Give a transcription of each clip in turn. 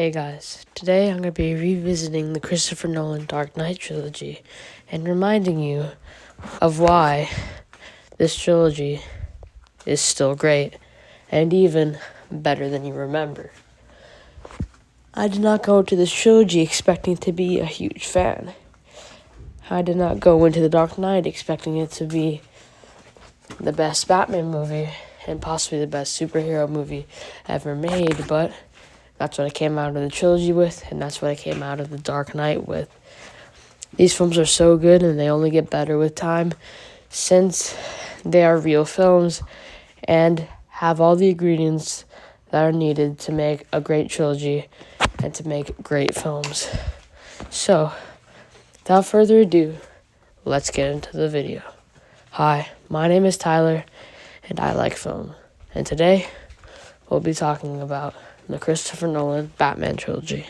Hey guys, today I'm going to be revisiting the Christopher Nolan Dark Knight trilogy and reminding you of why this trilogy is still great and even better than you remember. I did not go into this trilogy expecting to be a huge fan. I did not go into The Dark Knight expecting it to be the best Batman movie and possibly the best superhero movie ever made, but that's what I came out of the trilogy with, and that's what I came out of The Dark Knight with. These films are so good, and they only get better with time, since they are real films and have all the ingredients that are needed to make a great trilogy and to make great films. So, without further ado, let's get into the video. Hi, my name is Tyler, and I like film. And today, we'll be talking about the Christopher Nolan Batman trilogy.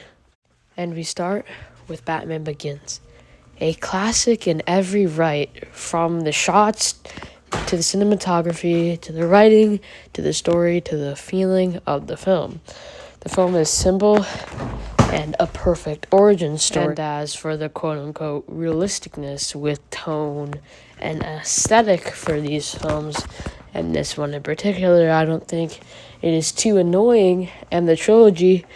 And we start with Batman Begins, a classic in every right, from the shots to the cinematography, to the writing, to the story, to the feeling of the film. The film is simple and a perfect origin story. And as for the quote-unquote realisticness with tone and aesthetic for these films, and this one in particular, I don't think it is too annoying, and the trilogy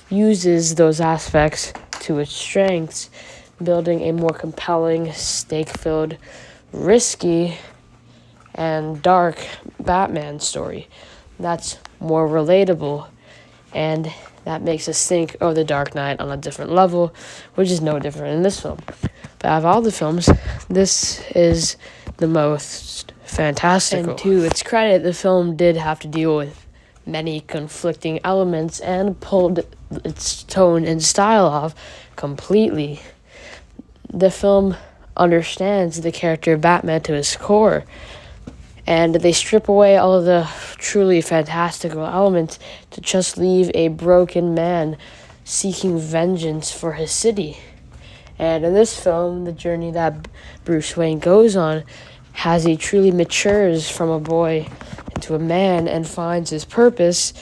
uses those aspects to its strengths, building a more compelling, stake-filled, risky, and dark Batman story that's more relatable, and that makes us think of The Dark Knight on a different level, which is no different in this film. But out of all the films, this is the most fantastical. And to its credit, the film did have to deal with many conflicting elements and pulled its tone and style off completely. The film understands the character of Batman to his core, and they strip away all of the truly fantastical elements to just leave a broken man seeking vengeance for his city. And in this film, the journey that Bruce Wayne goes on as he truly matures from a boy into a man and finds his purpose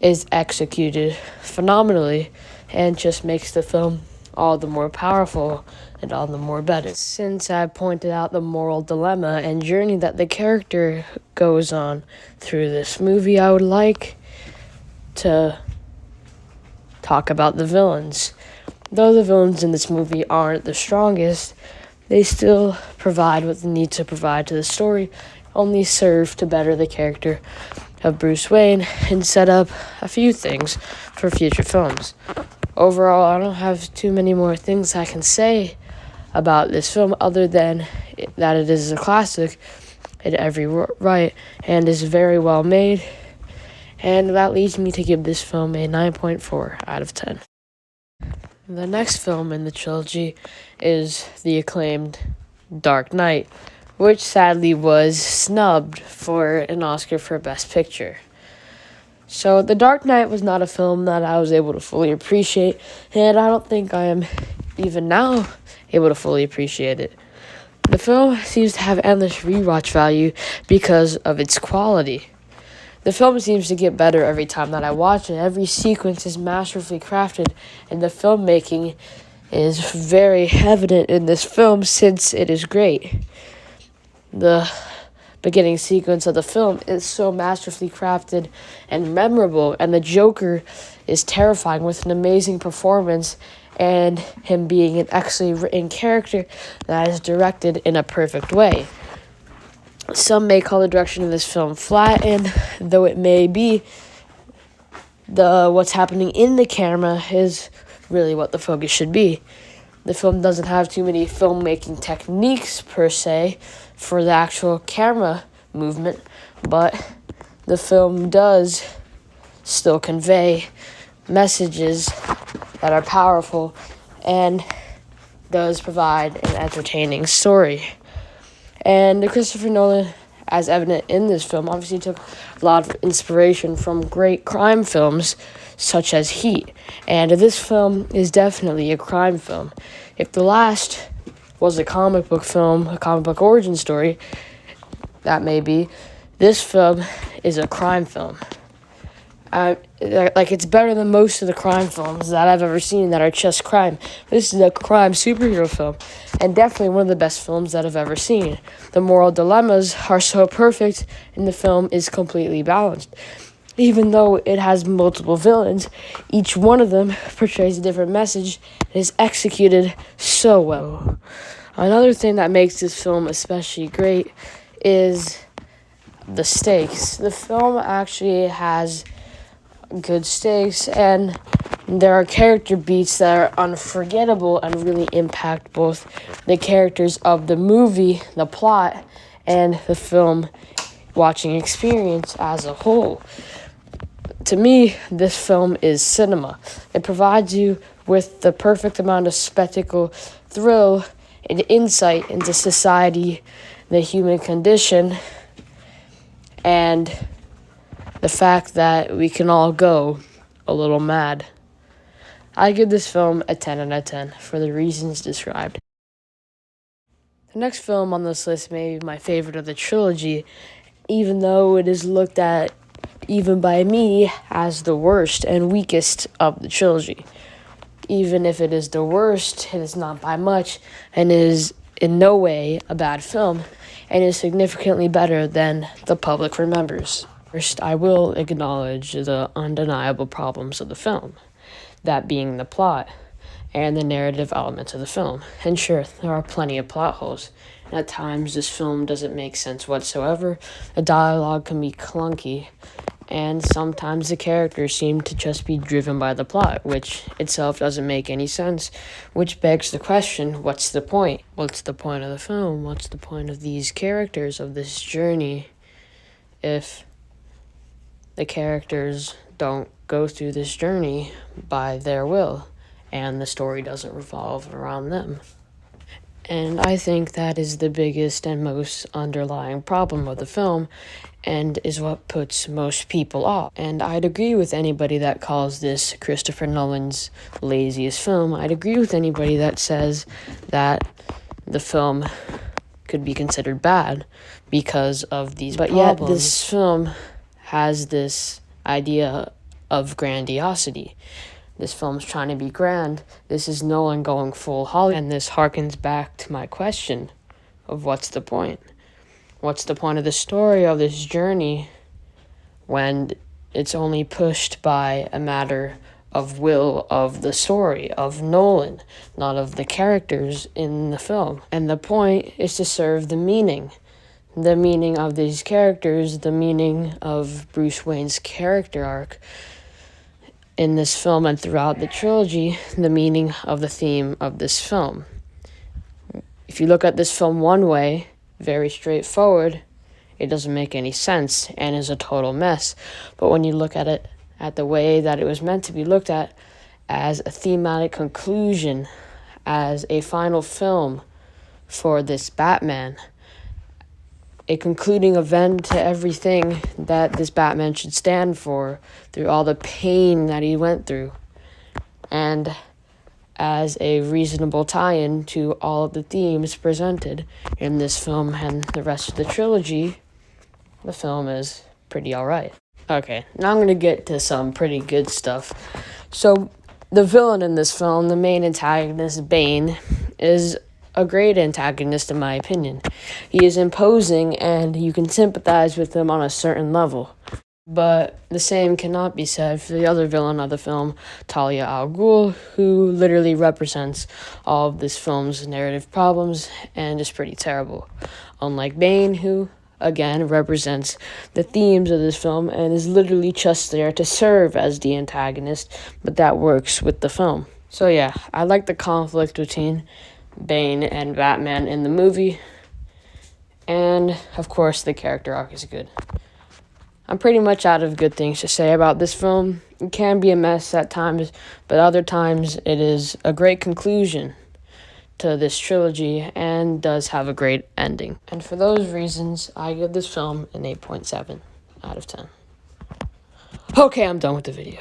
is executed phenomenally and just makes the film all the more powerful and all the more better. Since I pointed out the moral dilemma and journey that the character goes on through this movie, I would like to talk about the villains. Though the villains in this movie aren't the strongest, they still provide what they need to provide to the story, only serve to better the character of Bruce Wayne and set up a few things for future films. Overall, I don't have too many more things I can say about this film other than that it is a classic in every right and is very well made, and that leads me to give this film a 9.4 out of 10. The next film in the trilogy is the acclaimed Dark Knight, which sadly was snubbed for an Oscar for Best Picture. So The Dark Knight was not a film that I was able to fully appreciate, and I don't think I am even now able to fully appreciate it. The film seems to have endless rewatch value because of its quality. The film seems to get better every time that I watch it. Every sequence is masterfully crafted, and the filmmaking is very evident in this film since it is great. The beginning sequence of the film is so masterfully crafted and memorable, and the Joker is terrifying with an amazing performance and him being an excellently written character that is directed in a perfect way. Some may call the direction of this film flat, and though it may be, what's happening in the camera is really what the focus should be. The film doesn't have too many filmmaking techniques per se for the actual camera movement, but the film does still convey messages that are powerful and does provide an entertaining story. And Christopher Nolan, as evident in this film, obviously took a lot of inspiration from great crime films such as Heat. And this film is definitely a crime film. If the last was a comic book film, a comic book origin story, that may be, this film is a crime film. Like, it's better than most of the crime films that I've ever seen that are just crime. This is a crime superhero film, and definitely one of the best films that I've ever seen. The moral dilemmas are so perfect, and the film is completely balanced. Even though it has multiple villains, each one of them portrays a different message and is executed so well. Another thing that makes this film especially great is the stakes. The film actually has good stakes, and there are character beats that are unforgettable and really impact both the characters of the movie, the plot, and the film watching experience as a whole. To me, this film is cinema. It provides you with the perfect amount of spectacle, thrill, and insight into society, the human condition, and the fact that we can all go a little mad. I give this film a 10 out of 10 for the reasons described. The next film on this list may be my favorite of the trilogy, even though it is looked at, even by me, as the worst and weakest of the trilogy. Even if it is the worst, it is not by much, and is in no way a bad film, and is significantly better than the public remembers. First, I will acknowledge the undeniable problems of the film, that being the plot and the narrative elements of the film. And sure, there are plenty of plot holes, and at times this film doesn't make sense whatsoever. The dialogue can be clunky, and sometimes the characters seem to just be driven by the plot, which itself doesn't make any sense, which begs the question, what's the point? What's the point of the film? What's the point of these characters, of this journey, if the characters don't go through this journey by their will, and the story doesn't revolve around them? And I think that is the biggest and most underlying problem of the film, and is what puts most people off. And I'd agree with anybody that calls this Christopher Nolan's laziest film. I'd agree with anybody that says that the film could be considered bad because of these problems. But yet this film has this idea of grandiosity. This film's trying to be grand. This is Nolan going full Hollywood, and this harkens back to my question of what's the point? What's the point of the story of this journey when it's only pushed by a matter of will of the story, of Nolan, not of the characters in the film? And the point is to serve the meaning of these characters, the meaning of Bruce Wayne's character arc in this film and throughout the trilogy, the meaning of the theme of this film. If you look at this film one way, very straightforward, it doesn't make any sense and is a total mess. But when you look at it at the way that it was meant to be looked at, as a thematic conclusion, as a final film for this Batman, a concluding event to everything that this Batman should stand for, through all the pain that he went through, and as a reasonable tie-in to all of the themes presented in this film and the rest of the trilogy, the film is pretty alright. Okay, now I'm going to get to some pretty good stuff. So, the villain in this film, the main antagonist, Bane, is a great antagonist in my opinion. He is imposing, and you can sympathize with him on a certain level. But the same cannot be said for the other villain of the film, Talia al Ghul, who literally represents all of this film's narrative problems and is pretty terrible. Unlike Bane, who, again, represents the themes of this film and is literally just there to serve as the antagonist, but that works with the film. So yeah, I like the conflict between Bane and Batman in the movie, and of course the character arc is good. I'm pretty much out of good things to say about this film. It can be a mess at times, but other times it is a great conclusion to this trilogy and does have a great ending. And for those reasons, I give this film an 8.7 out of 10. Okay, I'm done with the video.